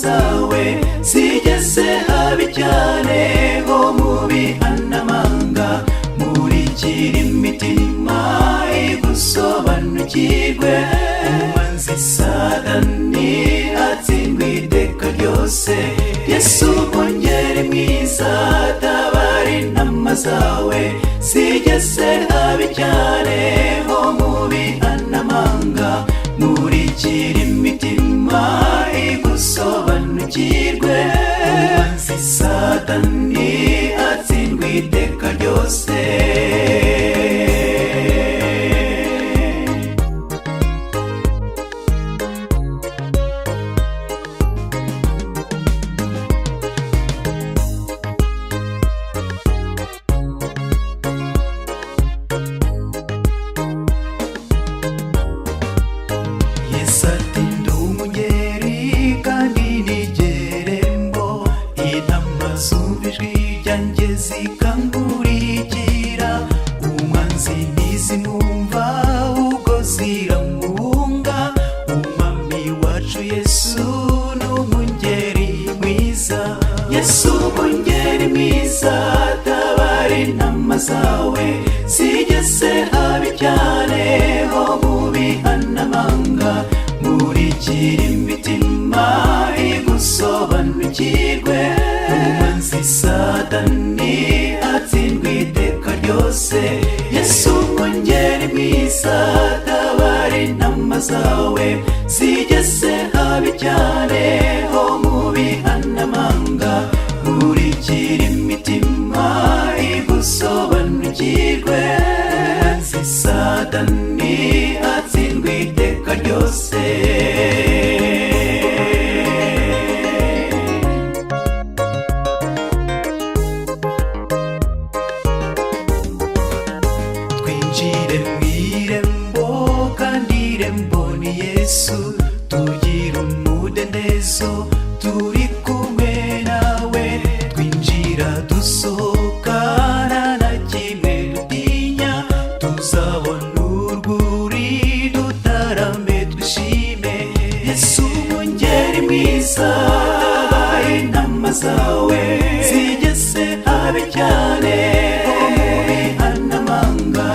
zawe zigeze habi cyane ho mu bihanamanga murikira imitima igusobanukirwe umwanzi Satani atsindwe iteka ryose Yesu mwungeri mwiza tabara intama zawe zigeze habi cyane ho mu bihanamanga murikira imitima igusobanukirwe umwanzi Satani atsindwe iteka ryose zikamurikira umwanzi ntizimwumva ubwo ziramuhunga umwami wacu Yesu n'umwungeri mwiza Yesu mwungeri mwiza tabara intama zawe zigeze habi cyane ho mu bihanamanga murikira imitima igusobanukirwe umwanzi Satani atsindwe iteka ryose Yesu mwungeri mwiza tabara intama zawe zigeze habi cyane ho mu bihanamanga murikira imitima igusobanukirwe umwanzi Satani atsindwe iteka ryose Yesu tugira umudendezo turi kumwe nawe twinjira dusohokana na kimwe dutinya tuzabona urwuri dutarambe twishime Yesu mwungeri mwiza tabara intama zawe zigeze habi cyane ho mu bihanamanga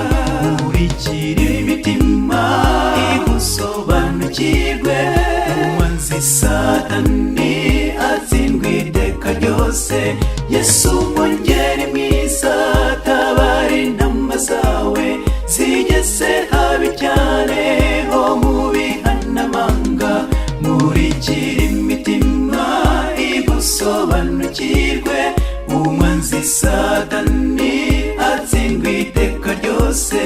murikira imitima igusobanukirwe umwanzi Satani atsindwe iteka ryose Yesu mwungeri mwiza tabara intama zawe zigeze habi cyane ho mu bihanamanga murikira imitima igusobanukirwe umwanzi Satani atsindwe iteka ryose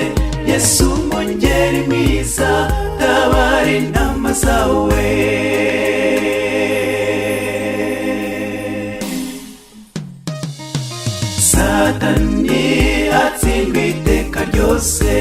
Yesu mwungeri mwiza tabara intama zawe Satani atsindwe iteka ryose